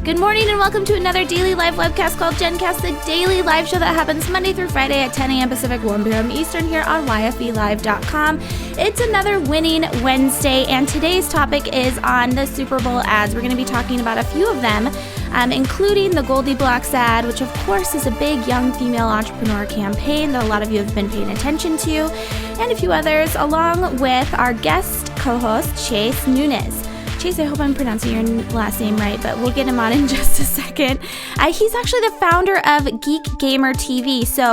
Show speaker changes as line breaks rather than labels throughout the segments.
Good morning and welcome to another daily live webcast called Jenn Cast, the daily live show that happens Monday through Friday at 10 a.m. Pacific, 1 p.m. Eastern here on YFElive.com. It's another winning Wednesday, and today's topic is on the Super Bowl ads. We're going to be talking about a few of them, including the Goldilocks ad, which of course is a big young female entrepreneur campaign that a lot of you have been paying attention to, and a few others, along with our guest co-host, Chase Nunes. Chase, I hope I'm pronouncing your last name right, but we'll get him on in just a second. He's actually the founder of Geek Gamer TV, so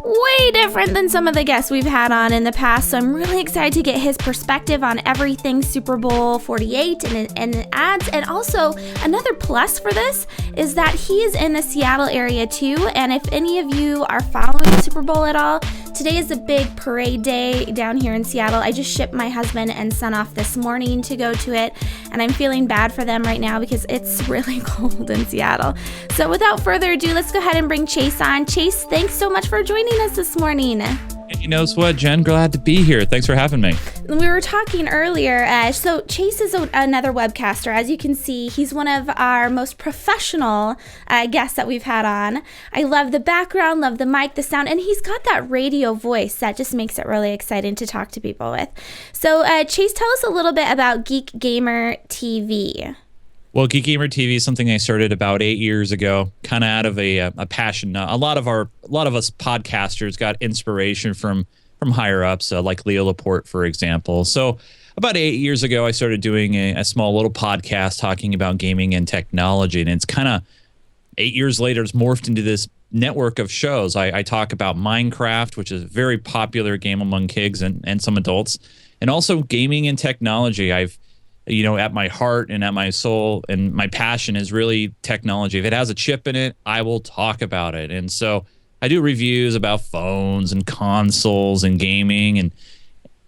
way different than some of the guests we've had on in the past. So I'm really excited to get his perspective on everything Super Bowl 48 and ads. And also another plus for this is that he is in the Seattle area too. And if any of you are following the Super Bowl at all, today is a big parade day down here in Seattle. I just shipped my husband and son off this morning to go to it, and I'm feeling bad for them right now because it's really cold in Seattle. So without further ado, let's go ahead and bring Chase on. Chase, thanks so much for joining us this morning.
You know what, Jen? Glad to be here. Thanks for having me.
We were talking earlier. So Chase is another webcaster. As you can see, he's one of our most professional guests that we've had on. I love the background, love the mic, the sound, and he's got that radio voice that just makes it really exciting to talk to people with. So Chase, tell us a little bit about Geek Gamer TV.
Well, Geek Gamer TV is something I started about 8 years ago, kind of out of a passion. A lot of us podcasters got inspiration from higher ups, like Leo Laporte, for example. So about 8 years ago, I started doing a small little podcast talking about gaming and technology, and it's kind of 8 years later, it's morphed into this network of shows. I talk about Minecraft, which is a very popular game among kids and some adults, and also gaming and technology. At my heart and at my soul and my passion is really technology. If it has a chip in it, I will talk about it. And so I do reviews about phones and consoles and gaming,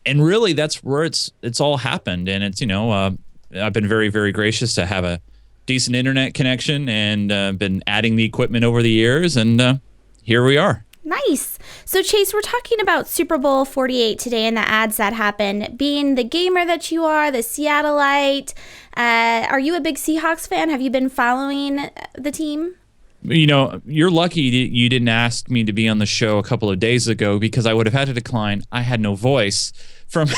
and really that's where it's all happened. And it's, I've been very, very gracious to have a decent internet connection and been adding the equipment over the years, and here we are.
Nice. So Chase, we're talking about Super Bowl 48 today and the ads that happen. Being the gamer that you are, the Seattleite, are you a big Seahawks fan? Have you been following the team?
You're lucky you didn't ask me to be on the show a couple of days ago, because I would have had to decline. I had no voice from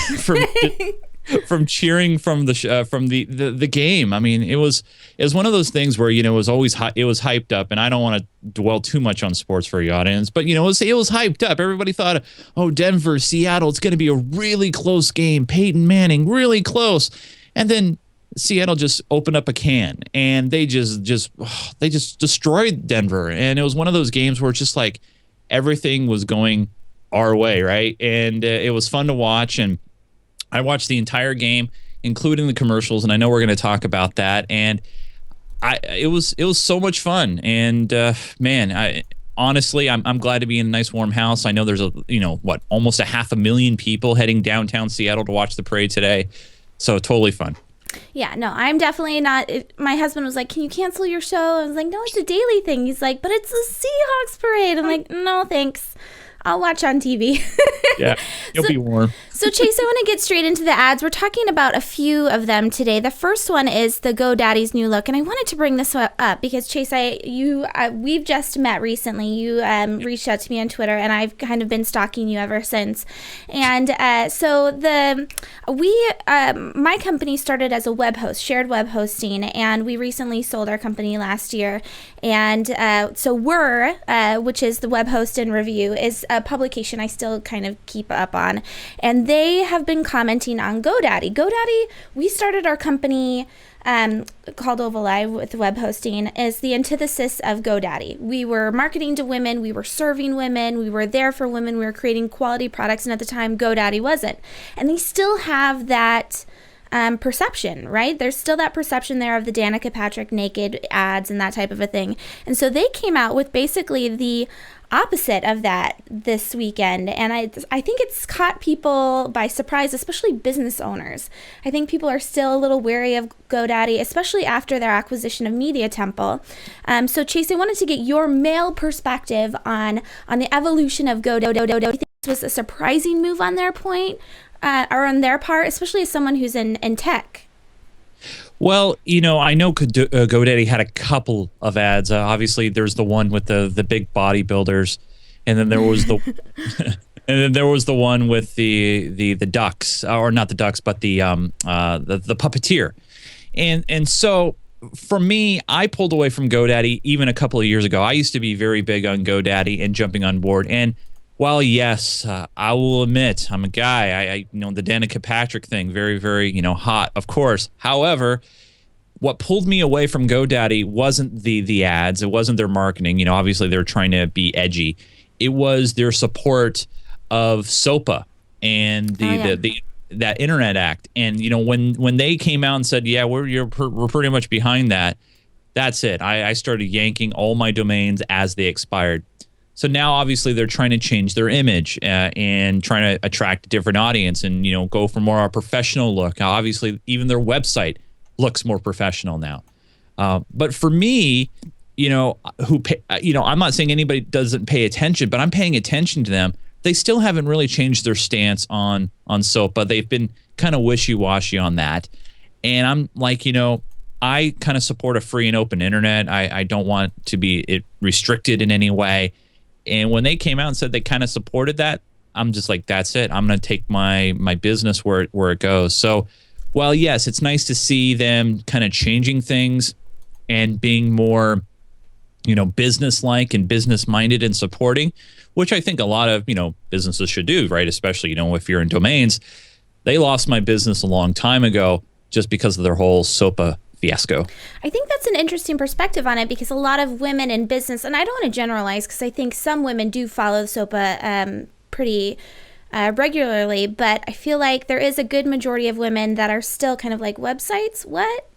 from cheering from the game. I mean, it was one of those things where it was always it was hyped up, and I don't want to dwell too much on sports for your audience, but it was hyped up. Everybody thought, oh, Denver, Seattle, it's going to be a really close game. Peyton Manning, really close, and then Seattle just opened up a can, and they just destroyed Denver, and it was one of those games where it's just like everything was going our way, right? And it was fun to watch, and I watched the entire game, including the commercials, and I know we're going to talk about that. And it was so much fun. And honestly, I'm glad to be in a nice warm house. I know there's almost 500,000 people heading downtown Seattle to watch the parade today, so totally fun.
Yeah, no, I'm definitely not. My husband was like, "Can you cancel your show?" I was like, "No, it's a daily thing." He's like, "But it's a Seahawks parade." I'm like, "No, thanks. I'll watch on TV."
Yeah, you'll be warm.
So Chase, I want to get straight into the ads. We're talking about a few of them today. The first one is the GoDaddy's new look, and I wanted to bring this up because Chase, we've just met recently. You reached out to me on Twitter, and I've kind of been stalking you ever since. And my company started as a web host, shared web hosting, and we recently sold our company last year. And so which is the Web Host and Review, is a publication I still kind of keep up on, and they have been commenting on GoDaddy. GoDaddy, we started our company called Ovaleye with web hosting, is the antithesis of GoDaddy. We were marketing to women, we were serving women, we were there for women, we were creating quality products, and at the time GoDaddy wasn't. And they still have that perception, right? There's still that perception there of the Danica Patrick naked ads and that type of a thing. And so they came out with basically the opposite of that this weekend, and I think it's caught people by surprise, especially business owners. I think people are still a little wary of GoDaddy, especially after their acquisition of Media Temple. So Chase, I wanted to get your male perspective on the evolution of GoDaddy. Do you think this was a surprising move on their part, especially as someone who's in tech?
Well, I know GoDaddy had a couple of ads. Obviously, there's the one with the big bodybuilders, and then there was the and then there was the one with the ducks, or not the ducks, but the puppeteer. And so for me, I pulled away from GoDaddy even a couple of years ago. I used to be very big on GoDaddy and jumping on board. And while yes, I will admit I'm a guy. I the Danica Patrick thing, very, very hot, of course. However, what pulled me away from GoDaddy wasn't the ads. It wasn't their marketing. Obviously they're trying to be edgy. It was their support of SOPA and that Internet Act. And when they came out and said, yeah, we're pretty much behind that. That's it. I started yanking all my domains as they expired. So now, obviously, they're trying to change their image and trying to attract a different audience and, go for more a professional look. Now, obviously, even their website looks more professional now. But for me, I'm not saying anybody doesn't pay attention, but I'm paying attention to them. They still haven't really changed their stance on SOPA. They've been kind of wishy-washy on that. And I'm like, I kind of support a free and open internet. I don't want to be restricted in any way. And when they came out and said they kind of supported that, I'm just like, that's it. I'm going to take my business where it goes. So, while yes, it's nice to see them kind of changing things and being more, business-like and business-minded and supporting, which I think a lot of, businesses should do, right? Especially, if you're in domains. They lost my business a long time ago just because of their whole SOPA fiasco.
I think that's an interesting perspective on it because a lot of women in business, and I don't want to generalize because I think some women do follow SOPA pretty regularly, but I feel like there is a good majority of women that are still kind of like, websites? What?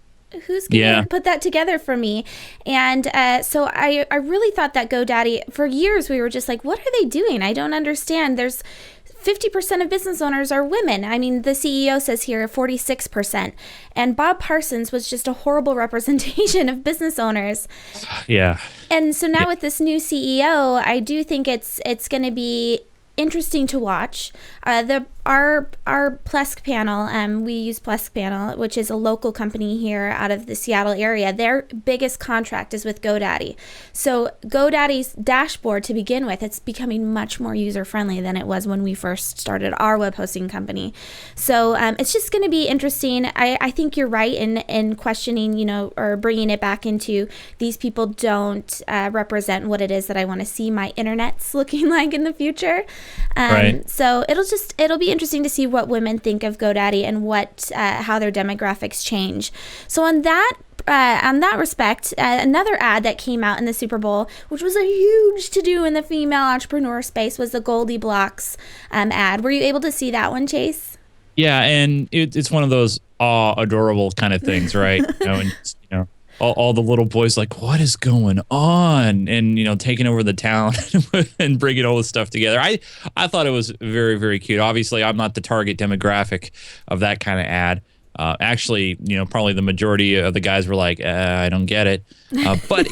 Who's going to put that together for me? And so I really thought that GoDaddy, for years we were just like, what are they doing? I don't understand. There's 50% of business owners are women. I mean, the CEO says here 46%. And Bob Parsons was just a horrible representation of business owners.
Yeah.
And so now with this new CEO, I do think it's going to be interesting to watch. Our Plesk panel, we use Plesk panel, which is a local company here out of the Seattle area. Their biggest contract is with GoDaddy. So GoDaddy's dashboard to begin with, it's becoming much more user-friendly than it was when we first started our web hosting company. So it's just going to be interesting. I think you're right in questioning, or bringing it back into these people don't represent what it is that I want to see my internets looking like in the future.
Right.
So it'll be interesting to see what women think of GoDaddy and how their demographics change. So on that respect, another ad that came out in the Super Bowl, which was a huge to-do in the female entrepreneur space, was the Goldie Blocks ad. Were you able to see that one, Chase?
Yeah, and it's one of those adorable kind of things, right? All the little boys like, what is going on? And, taking over the town and bringing all this stuff together. I thought it was very, very cute. Obviously, I'm not the target demographic of that kind of ad. Actually, probably the majority of the guys were like, I don't get it. But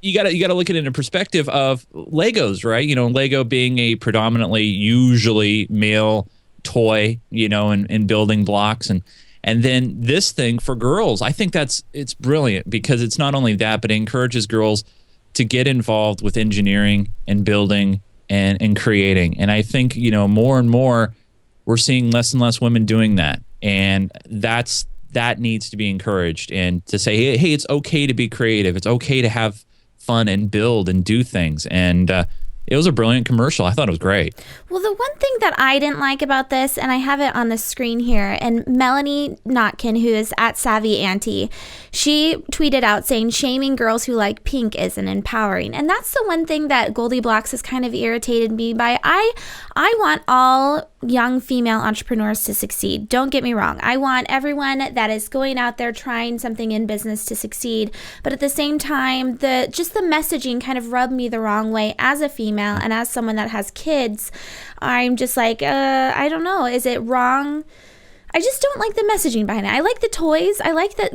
you gotta look at it in a perspective of Legos, right? Lego being a predominantly usually male toy, and building blocks and then this thing for girls, I think it's brilliant because it's not only that, but it encourages girls to get involved with engineering and building and creating. And I think, more and more we're seeing less and less women doing that. And that needs to be encouraged and to say, hey, it's okay to be creative. It's okay to have fun and build and do things. And it was a brilliant commercial. I thought it was great.
Well, the one thing that I didn't like about this, and I have it on the screen here, and Melanie Notkin, who is at Savvy Auntie, she tweeted out saying, shaming girls who like pink isn't empowering. And that's the one thing that Goldie Blocks has kind of irritated me by. I want all young female entrepreneurs to succeed. Don't get me wrong. I want everyone that is going out there trying something in business to succeed. But at the same time, the messaging kind of rubbed me the wrong way as a female and as someone that has kids. I'm just like, I don't know. Is it wrong? I just don't like the messaging behind it. I like the toys. I like that,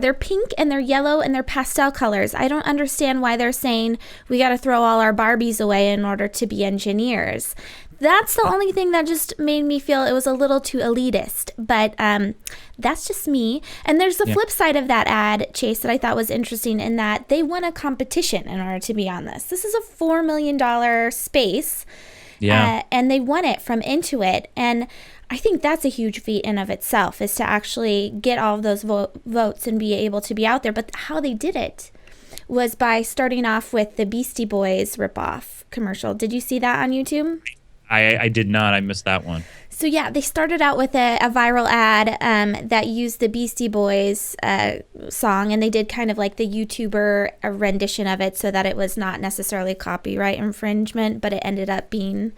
they're pink and they're yellow and they're pastel colors. I don't understand why they're saying we got to throw all our Barbies away in order to be engineers. That's the only thing that just made me feel it was a little too elitist. But that's just me. And there's the flip side of that ad, Chase, that I thought was interesting in that they won a competition in order to be on this. This is a $4 million space.
Yeah.
And they won it from Intuit. And I think that's a huge feat in of itself, is to actually get all of those votes and be able to be out there. But how they did it was by starting off with the Beastie Boys ripoff commercial. Did you see that on YouTube?
I did not. I missed that one.
So yeah, they started out with a viral ad that used the Beastie Boys song, and they did kind of like the YouTuber rendition of it so that it was not necessarily copyright infringement, but it ended up being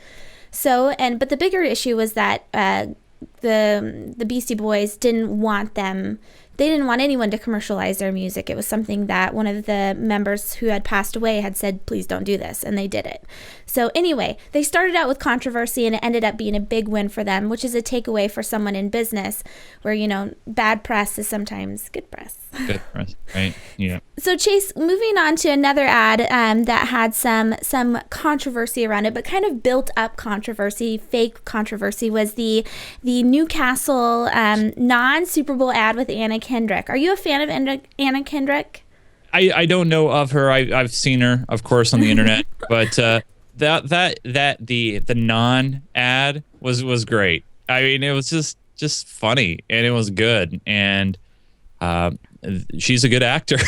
so. But the bigger issue was that the Beastie Boys didn't want them. They didn't want anyone to commercialize their music. It was something that one of the members who had passed away had said, please don't do this, and they did it. So anyway, they started out with controversy, and it ended up being a big win for them, which is a takeaway for someone in business where, bad press is sometimes good press.
Good press, right? Yeah.
So Chase, moving on to another ad that had some controversy around it, but kind of built up controversy, fake controversy, was the Newcastle non-Super Bowl ad with Anna Kendrick. Are you a fan of Anna Kendrick?
I don't know of her. I've seen her, of course, on the internet, but the non ad was great. I mean, it was just funny, and it was good, and she's a good actor,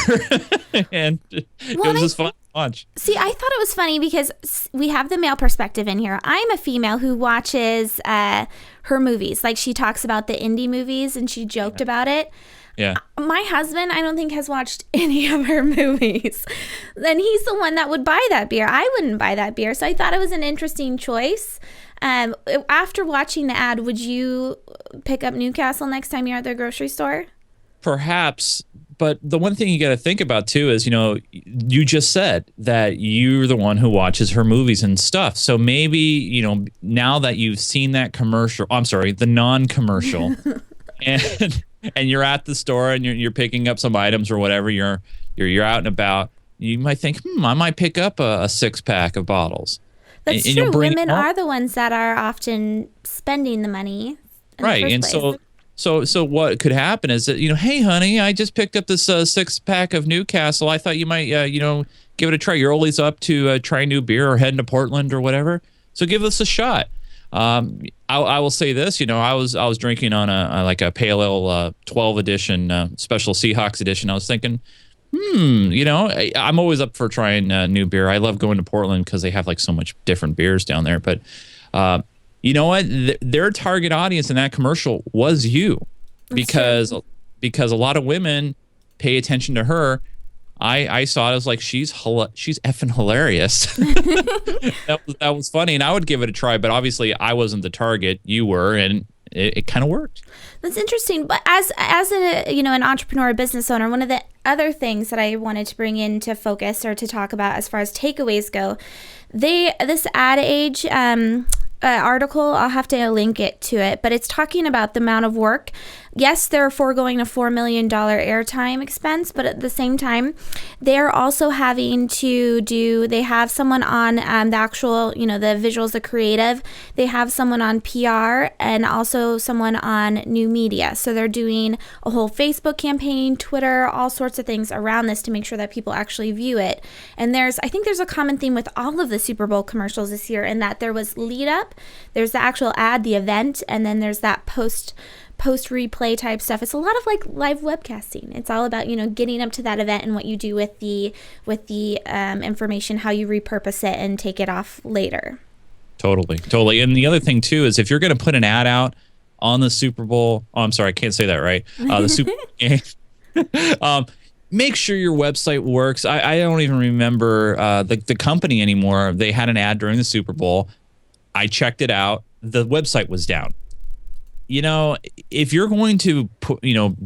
and it was just fun to watch.
See, I thought it was funny because we have the male perspective in here. I'm a female who watches her movies. Like, she talks about the indie movies, and she joked about it.
Yeah.
My husband, I don't think, has watched any of her movies. And he's the one that would buy that beer. I wouldn't buy that beer. So I thought it was an interesting choice. After watching the ad, would you pick up Newcastle next time you're at the grocery store?
Perhaps. But the one thing you got to think about, too, is, you just said that you're the one who watches her movies and stuff. So maybe, now that you've seen that commercial, the non-commercial, and you're at the store and you're picking up some items or whatever, you're out and about, you might think, I might pick up a 6-pack of bottles.
That's true. Women are the ones that are often spending the money.
Right. And so what could happen is that, hey, honey, I just picked up this 6-pack of Newcastle. I thought you might, give it a try. You're always up to try new beer or heading to Portland or whatever. So give us a shot. I will say this, I was drinking on a Pale Ale 12 edition, special Seahawks edition. I was thinking, I'm always up for trying new beer. I love going to Portland because they have so much different beers down there. But you know what? Their target audience in that commercial was you, because a lot of women pay attention to her. I saw it as she's effing hilarious. that was funny, and I would give it a try. But obviously, I wasn't the target. You were, and it kind of worked. That's
interesting. But as an entrepreneur, business owner, one of the other things that I wanted to bring into focus or to talk about as far as takeaways go, this Ad Age article, I'll have to link it to it, but it's talking about the amount of work. Yes, they're foregoing a $4 million airtime expense, but at the same time, they're also having to they have someone on the actual, the visuals, the creative. They have someone on PR and also someone on new media. So they're doing a whole Facebook campaign, Twitter, all sorts of things around this to make sure that people actually view it. And I think there's a common theme with all of the Super Bowl commercials this year in that there was lead up, there's the actual ad, the event, and then there's that post replay type stuff. It's a lot of live webcasting. It's all about getting up to that event and what you do with the information, how you repurpose it and take it off later.
Totally. And the other thing too is if you're going to put an ad out on the Super Bowl, I can't say that right. The Super Bowl game. Make sure your website works. I don't even remember the company anymore. They had an ad during the Super Bowl. I checked it out. The website was down. If you're going to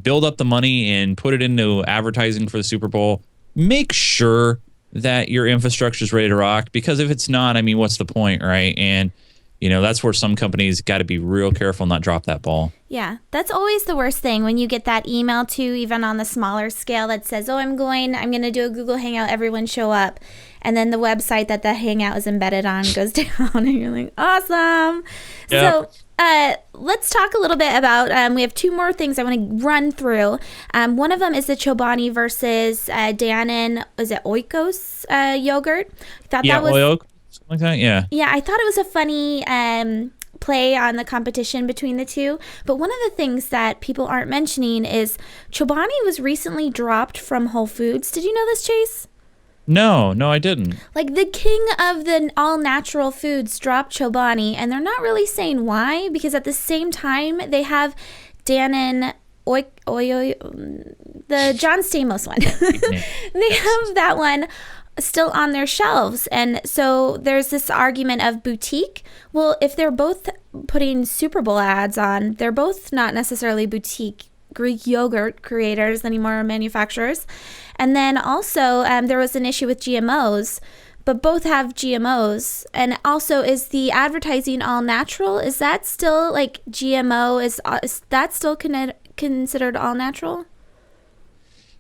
build up the money and put it into advertising for the Super Bowl, make sure that your infrastructure is ready to rock, because if it's not, what's the point, right? And, That's where some companies got to be real careful, not drop that ball.
Yeah, that's always the worst thing when you get that email too, even on the smaller scale that says, "Oh, I'm going to do a Google Hangout, everyone show up." And then the website that the Hangout is embedded on goes down and you're like, awesome.
Yep.
So let's talk a little bit about, we have two more things I want to run through. One of them is the Chobani versus Dannon, is it Oikos yogurt? I thought that was,
Oikos, something like that, yeah.
Yeah, I thought it was a funny play on the competition between the two. But one of the things that people aren't mentioning is Chobani was recently dropped from Whole Foods. Did you know this, Chase?
No, I didn't.
Like the king of the all-natural foods dropped Chobani, and they're not really saying why, because at the same time, they have Dannon, the John Stamos one. They have that one still on their shelves. And so there's this argument of boutique. Well, if they're both putting Super Bowl ads on, they're both not necessarily boutique Greek yogurt creators anymore, or manufacturers. And then also there was an issue with GMOs, but both have GMOs. And also, is the advertising all natural? Is that still like GMO? Is that still considered all natural?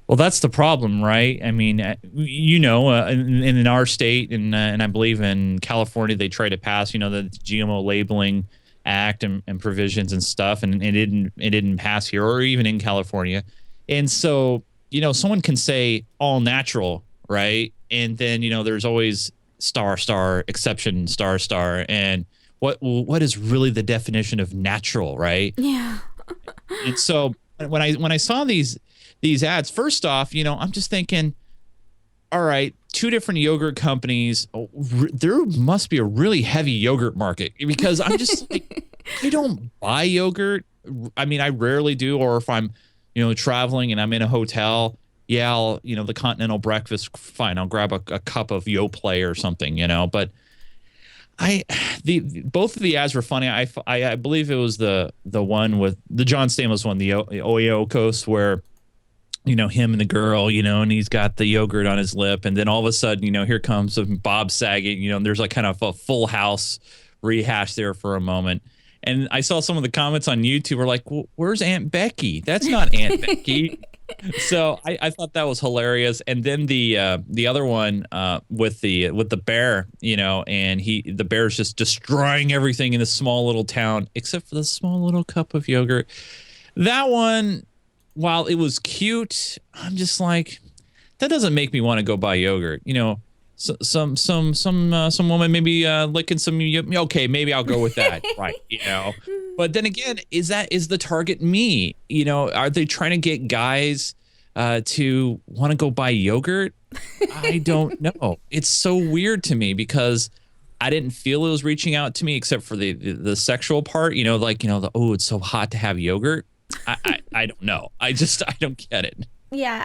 Well, that's the problem, right? I mean, in our state, and I believe in California, they try to pass, the GMO labeling act and provisions and stuff, and it didn't pass here or even in California. And so, someone can say all natural, right? And then, there's always star, exception, star, and what is really the definition of natural, right?
Yeah.
And so when I saw these ads, first off, I'm just thinking, all right, two different yogurt companies. There must be a really heavy yogurt market, because I'm just like, I don't buy yogurt. I mean, I rarely do. Or if I'm, traveling and I'm in a hotel, I'll, the continental breakfast, fine, I'll grab a cup of Yoplait or something, But both of the ads were funny. I believe it was the one with the John Stamos one, the Oikos, where him and the girl, and he's got the yogurt on his lip, and then all of a sudden, here comes Bob Saget, and there's like kind of a Full House rehash there for a moment. And I saw some of the comments on YouTube were like, well, where's Aunt Becky? That's not Aunt Becky. So I thought that was hilarious. And then the other one with the bear, and the bear's just destroying everything in this small little town except for the small little cup of yogurt. That one, while it was cute, I'm just like, that doesn't make me want to go buy yogurt. Some woman maybe licking some. Okay, maybe I'll go with that, right? But then again, is the target me? Are they trying to get guys to want to go buy yogurt? I don't know. It's so weird to me, because I didn't feel it was reaching out to me, except for the sexual part. It's so hot to have yogurt. I don't know. I don't get it.
Yeah,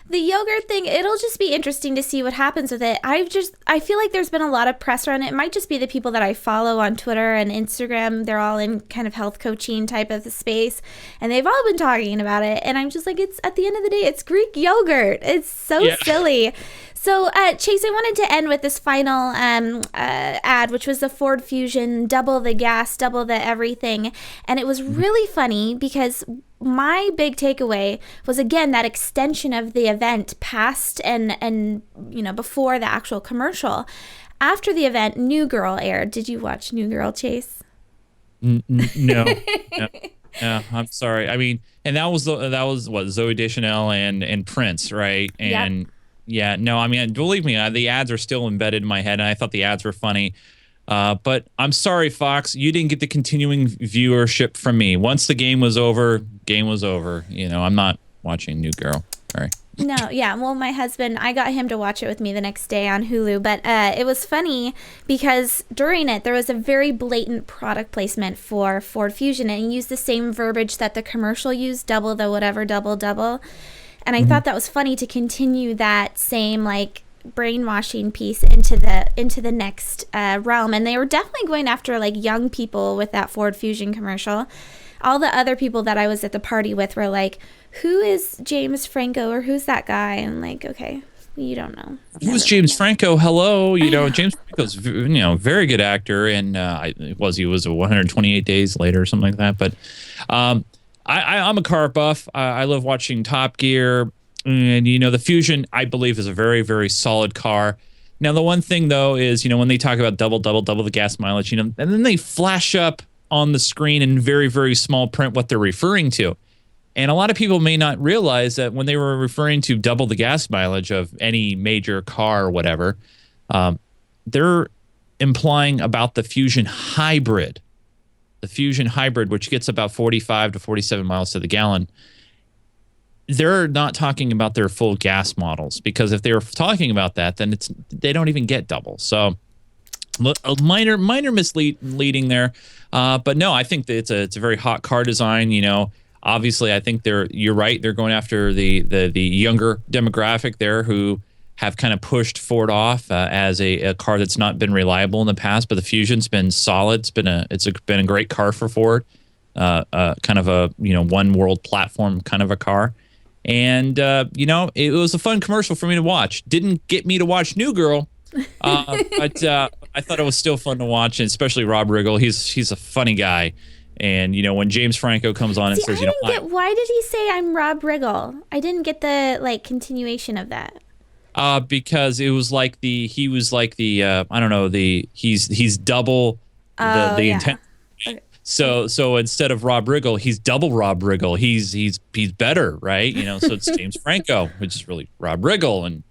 the yogurt thing, it'll just be interesting to see what happens with it. I feel like there's been a lot of press around it. It might just be the people that I follow on Twitter and Instagram. They're all in kind of health coaching type of the space, and they've all been talking about it. And I'm just like, it's at the end of the day, it's Greek yogurt. It's so silly. So, Chase, I wanted to end with this final ad, which was the Ford Fusion, double the gas, double the everything. And it was really funny, because my big takeaway was, again, that extension of the event past and before the actual commercial. After the event, New Girl aired. Did you watch New Girl, Chase?
No. I'm sorry. I mean, and that was what, Zooey Deschanel and Prince, right? And
yep.
Yeah, no, I mean, believe me, the ads are still embedded in my head, and I thought the ads were funny. But I'm sorry, Fox, you didn't get the continuing viewership from me. Once the game was over, I'm not watching New Girl. Sorry.
No, yeah. Well, my husband, I got him to watch it with me the next day on Hulu. But it was funny because during it, there was a very blatant product placement for Ford Fusion, and he used the same verbiage that the commercial used, double the whatever, double. And I thought that was funny to continue that same like brainwashing piece into the next realm. And they were definitely going after like young people with that Ford Fusion commercial. All the other people that I was at the party with were like, who is James Franco, or who's that guy? And I'm like, okay, You don't know.
Who's James Franco? Hello, James Franco's very good actor, and he was 128 Days Later or something like that. But I'm a car buff. I love watching Top Gear, and the Fusion I believe is a very, very solid car. Now the one thing though is when they talk about double the gas mileage, and then they flash up on the screen in very, very small print what they're referring to. And a lot of people may not realize that when they were referring to double the gas mileage of any major car or whatever, they're implying about the Fusion Hybrid. The Fusion Hybrid, which gets about 45 to 47 miles to the gallon. They're not talking about their full gas models, because if they were talking about that, then they don't even get double. So a minor misleading there. But no, I think that it's a very hot car design, Obviously, I think you're right. They're going after the younger demographic there who have kind of pushed Ford off as a car that's not been reliable in the past. But the Fusion's been solid. It's been a great car for Ford. Kind of a one world platform kind of a car. And it was a fun commercial for me to watch. Didn't get me to watch New Girl, but I thought it was still fun to watch, and especially Rob Riggle. He's a funny guy. And when James Franco comes on and says,
why did he say I'm Rob Riggle? I didn't get the continuation of that.
Because it was like he's double the intent. Okay. So instead of Rob Riggle, he's double Rob Riggle. He's better, right? So it's James Franco, which is really Rob Riggle. And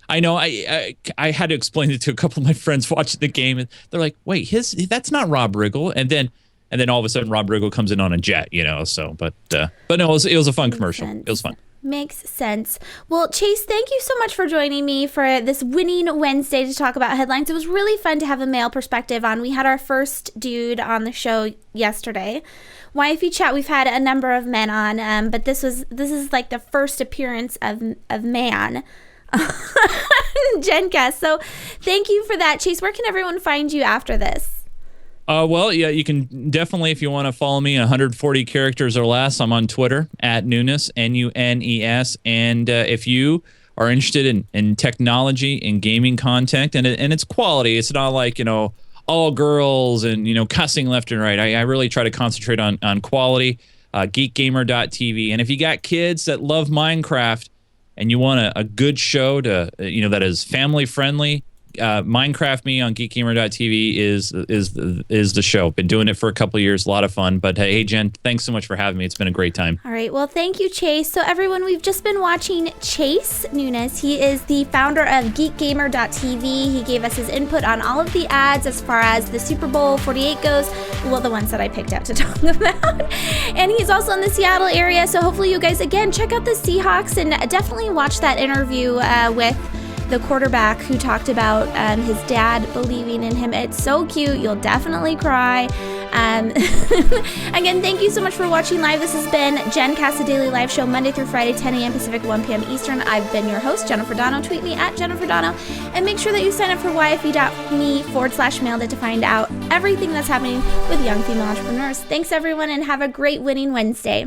I know I had to explain it to a couple of my friends watching the game, and they're like, "Wait, that's not Rob Riggle." And then all of a sudden, Rob Riggle comes in on a jet, So, but no, it was a fun commercial. It was fun.
Makes sense. Well, Chase, thank you so much for joining me for this Winning Wednesday to talk about headlines. It was really fun to have a male perspective on. We had our first dude on the show yesterday. YFE Chat, we've had a number of men on, but this is like the first appearance of man. Jenn Cast. So thank you for that. Chase, where can everyone find you after this?
Well, yeah, you can definitely, if you want to follow me, 140 characters or less. I'm on Twitter @Nunes, Nunes. And if you are interested in technology and gaming content, and it's quality, it's not like, all girls and, cussing left and right. I really try to concentrate on quality, geekgamer.tv. And if you got kids that love Minecraft and you want a good show to, that is family friendly, Minecraft Me on geekgamer.tv is the show. Been doing it for a couple of years, a lot of fun. But hey, Jen, thanks so much for having me. It's been a great time.
All right, well, thank you, Chase. So everyone, we've just been watching Chase Nunes. He is the founder of geekgamer.tv. He gave us his input on all of the ads as far as the Super Bowl 48 goes. Well, the ones that I picked out to talk about. And he's also in the Seattle area. So hopefully you guys, again, check out the Seahawks and definitely watch that interview with the quarterback who talked about his dad believing in him. It's so cute. You'll definitely cry. Again, thank you so much for watching live. This has been Jenn Cast, a daily live show, Monday through Friday, 10 a.m. Pacific, 1 p.m. Eastern. I've been your host, Jennifer Donogh. Tweet me @Jennifer Donogh. And make sure that you sign up for yfe.me/mailed to find out everything that's happening with young female entrepreneurs. Thanks, everyone, and have a great Winning Wednesday.